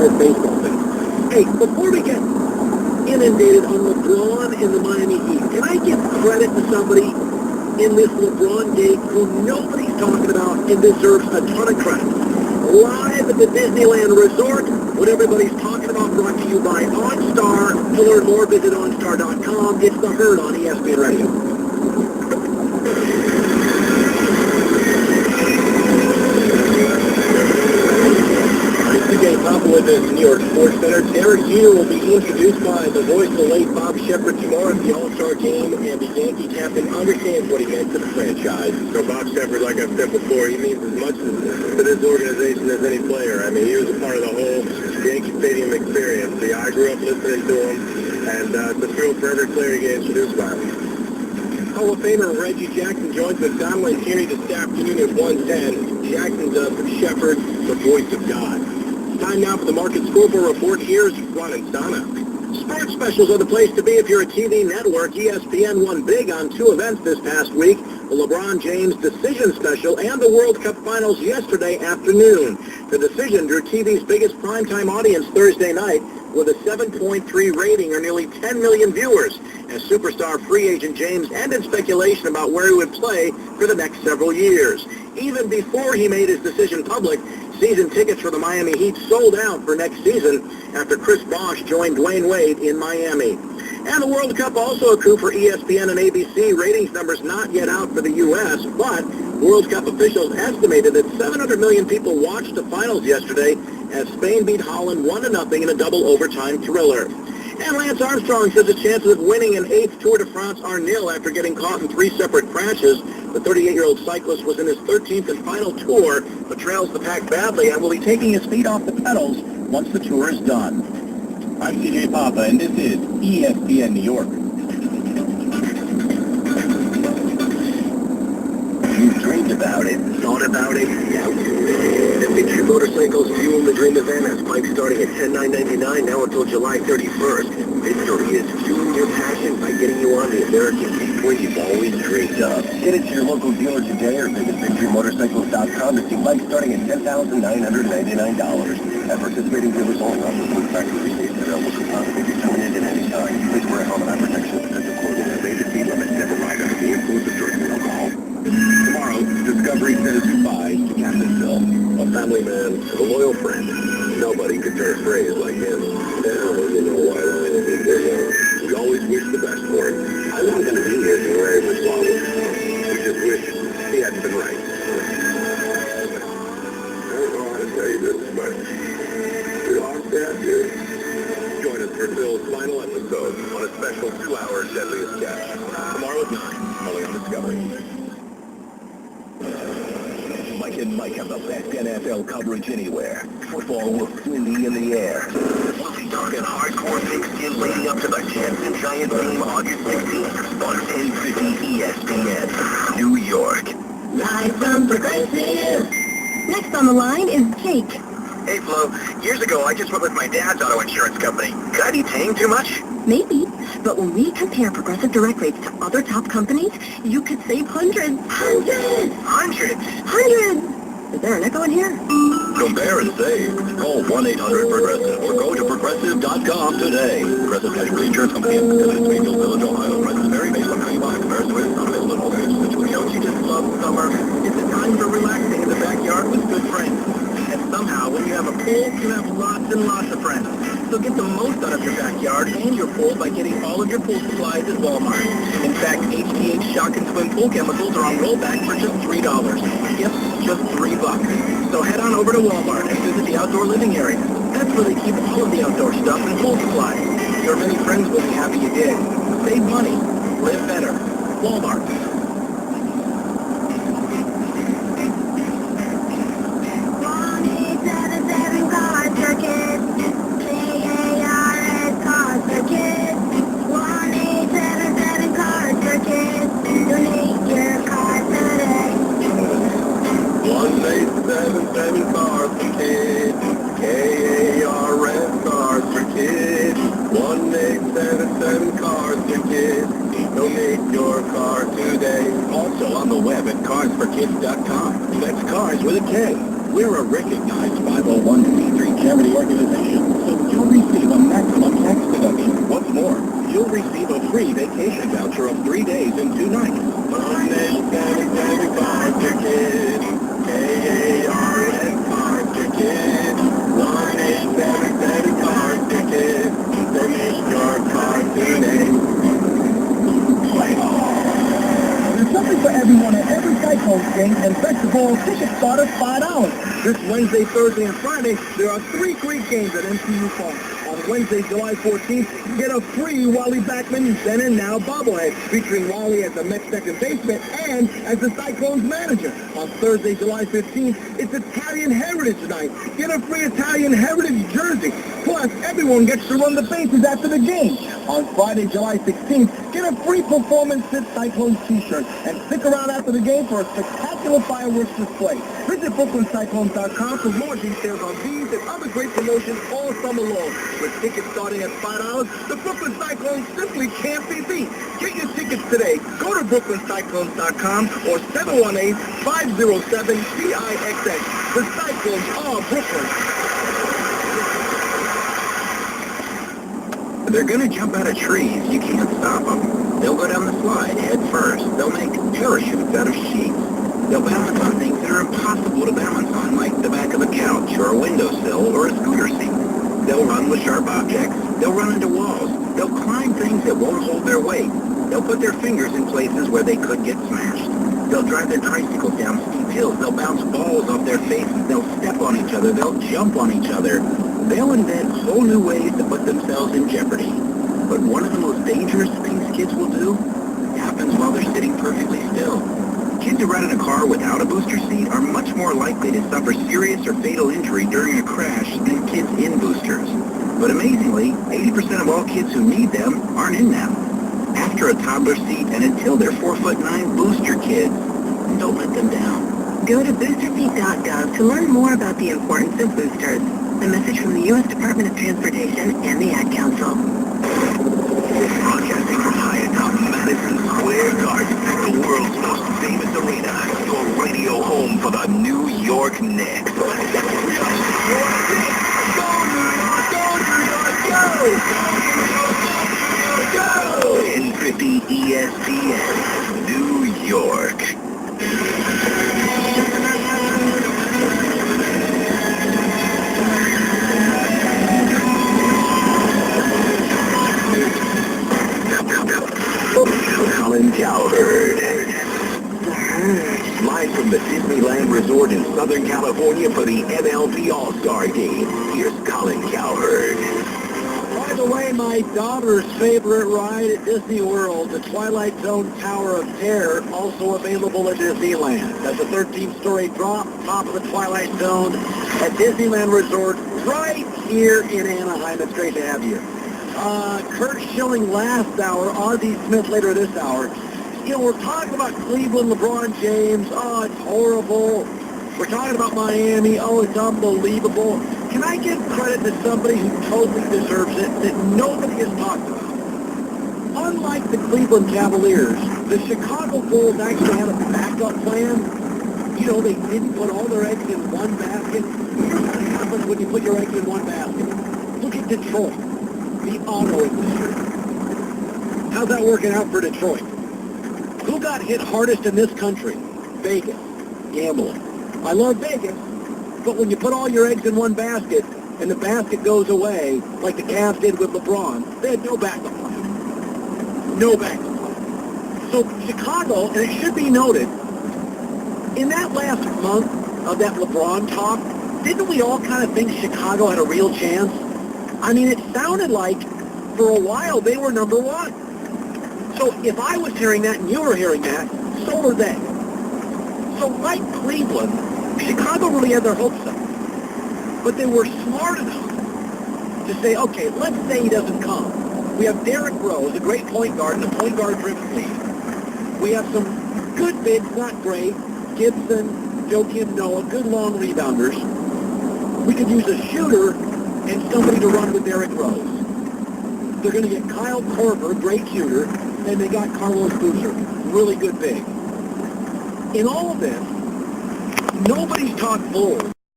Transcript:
retired baseball fans. Hey, before we get inundated on LeBron and the Miami Heat, can I give credit to somebody in this LeBron gate who nobody's talking about and deserves a ton of credit? Live at the Disneyland Resort, what everybody's talking about, brought to you by OnStar. To learn more, visit OnStar.com. It's The Herd on ESPN Radio. Papa with us, New York Sports Center. Derek Jeter will be introduced by the voice of the late Bob Shepard tomorrow at the All-Star Game, and the Yankee captain understands what he meant to the franchise. So Bob Shepard, like I've said before, he means as much to this organization as any player. I mean, he was a part of the whole Yankee Stadium experience. See, I grew up listening to him, and it's a thrill for every player to get introduced by him. Hall of Famer Reggie Jackson joins McDonald and Tierney this afternoon at 1:10. Jackson does for Shepard, the voice of God. Time now for the Market Scoreboard Report. Here's Ron and Donna. Sports specials are the place to be if you're a TV network. ESPN won big on two events this past week, the LeBron James Decision Special and the World Cup Finals yesterday afternoon. The Decision drew TV's biggest primetime audience Thursday night with a 7.3 rating or nearly 10 million viewers, as superstar free agent James ended speculation about where he would play for the next several years. Even before he made his decision public, season tickets for the Miami Heat sold out for next season after Chris Bosh joined Dwayne Wade in Miami. And the World Cup also a coup for ESPN and ABC. Ratings numbers not yet out for the U.S., but World Cup officials estimated that 700 million people watched the finals yesterday as Spain beat Holland 1-0 in a double overtime thriller. And Lance Armstrong says his chances of winning an 8th Tour de France are nil after getting caught in 3 separate crashes. The 38-year-old cyclist was in his 13th and final tour, but trails the pack badly and will be taking his feet off the pedals once the tour is done. I'm CJ Papa, and this is ESPN New York. You dreamed about it, thought about it, doubted it. The Victory Motorcycles Fuel the Dream event has bikes starting at $10,999 now until July 31st. Victory is fueling your passion by getting you on the American gateway you've always dreamed of. Get it to your local dealer today or visit VictoryMotorcycles.com to see bikes starting at $10,999. At participating dealers only, offers with factory receipts available coupons may be terminated at any time. Please wear a helmet and protection protective clothing and obey the speed limit. Never ride under the influence of drugs and alcohol. Tomorrow, Discovery says goodbye to Captain Phil, a family man, a loyal friend. Nobody could turn a phrase like him. Now, you know why we always wish the best for him. I wasn't going to be here if you were able to solve it. We just wish he hadn't been right. I don't know how to tell you this, but we lost that dude. Join us for Phil's final episode on a special 2-hour Deadliest Catch. Tomorrow at 9, only on Discovery. Mike and Mike have the best NFL coverage anywhere. Football looks windy in the air. Multi-dog and hardcore pigskin leading up to the Jets and Giants game August 16th on 1050 ESPN, New York. Live from Progressive. Next on the line is Jake. Hey, Flo. Years ago, I just went with my dad's auto insurance company. Could I be paying too much? Maybe, but when we compare Progressive Direct rates to other top companies, you could save hundreds. Hundreds! Is there an echo in here? Compare and save. Call 1-800-PROGRESSIVE or go to Progressive.com today. Progressive Casualty Insurance Company in Springfield Village, Ohio. Prices vary based on how you buy. Comparison with not available in all states. Don't you just love summer? It's a time for relaxing in the backyard with good friends. And somehow, when you have a pool, you have lots and lots of friends. So get the most out of your backyard and your pool by getting all of your pool supplies at Walmart. In fact, HTH Shock and Swim pool chemicals are on rollback for just $3. Yep, just $3. So head on over to Walmart and visit the outdoor living area. That's where they keep all of the outdoor stuff and pool supplies. Your many friends will be happy you did. Save money. Live better. Walmart. 1-877 Cars for Kids. CARS Cars for Kids. 1-877 Cars for Kids. Donate your car today. 1-877 Cars for Kids. KARS Cars for Kids. 1-877 Cars for Kids. Donate your car today. Also on the web at carsforkids.com. That's Cars with a K. We're a recognized 501c3 charity organization. free vacation voucher of 3 days and 2 nights. Monday, Saturday, Carter Kids. K-A-R-N, Carter Kids. 1-877 Carter Kids. They make your cartooning. There's something for everyone at every Cyclones game, and best of all, tickets start at $5. This Wednesday, Thursday, and Friday, there are 3 great games at MCU Park. On Wednesday, July 14th, get a free Wally Backman Then and Now bobblehead, featuring Wally as the Mets second baseman and as the Cyclones manager. On Thursday, July 15th, it's Italian Heritage Night. Get a free Italian Heritage jersey. Plus, everyone gets to run the bases after the game. On Friday, July 16th, get a free Performance Fit Cyclones t-shirt and stick around after the game for a spectacular fireworks display. Visit BrooklynCyclones.com for more details on these and other great promotions all summer long. With tickets starting at $5, the Brooklyn Cyclones simply can't be beat. Get your tickets today. Go to BrooklynCyclones.com or 718-507-CIXX. The Cyclones are Brooklyn. They're gonna jump out of trees. You can't stop them. They'll go down the slide head first. They'll make parachutes out of sheets. They'll balance on things that are impossible to balance on, like the back of a couch or a windowsill or a scooter seat. They'll run with sharp objects. They'll run into walls. They'll climb things that won't hold their weight. They'll put their fingers in places where they could get smashed. They'll drive their tricycles down steep hills. They'll bounce balls off their faces. They'll step on each other. They'll jump on each other. They'll invent whole new ways to put themselves in jeopardy. But one of the most dangerous things kids will do happens while they're sitting perfectly still. Kids who ride in a car without a booster seat are much more likely to suffer serious or fatal injury during a crash than kids in boosters. But amazingly, 80% of all kids who need them aren't in them. After a toddler seat and until they're 4'9" booster kids, don't let them down. Go to boosterseat.gov to learn more about the importance of boosters. A message from the U.S. Department of Transportation and the Ad Council. Broadcasting from high atop Madison Square Garden, the world's most famous arena, your radio home for the New York Knicks. Go New York, go New York, go! Go! 1050 ESPN, New York. Colin Cowherd. Live from the Disneyland Resort in Southern California for the MLB All-Star Game, here's Colin Cowherd. By the way, my daughter's favorite ride at Disney World, the Twilight Zone Tower of Terror, also available at Disneyland. That's a 13-story drop, top of the Twilight Zone at Disneyland Resort, right here in Anaheim. It's great to have you. Kurt Schilling last hour, Ozzie Smith later this hour. You know, we're talking about Cleveland, LeBron James. Oh, it's horrible. We're talking about Miami. Oh, it's unbelievable. Can I give credit to somebody who totally deserves it that nobody has talked about? Unlike the Cleveland Cavaliers, the Chicago Bulls actually had a backup plan. You know, they didn't put all their eggs in one basket. Here's what happens when you put your eggs in one basket. Look at Detroit, the auto industry. How's that working out for Detroit? Who got hit hardest in this country? Vegas. Gambling. I love Vegas, but when you put all your eggs in one basket and the basket goes away, like the Cavs did with LeBron, they had no backup plan. No backup plan. So Chicago, and it should be noted, in that last month of that LeBron talk, didn't we all kind of think Chicago had a real chance? I mean, it sounded like for a while they were number one. So if I was hearing that and you were hearing that, so were they. So like Cleveland, Chicago really had their hopes up. But they were smart enough to say, okay, let's say he doesn't come. We have Derrick Rose, a great point guard in a point guard-driven league. We have some good bigs, not great. Gibson, Joakim Noah, good long rebounders. We could use a shooter and somebody to run with Derrick Rose. They're going to get Kyle Korver, great shooter, and they got Carlos Boozer, really good big. In all of this, nobody's talked Bulls.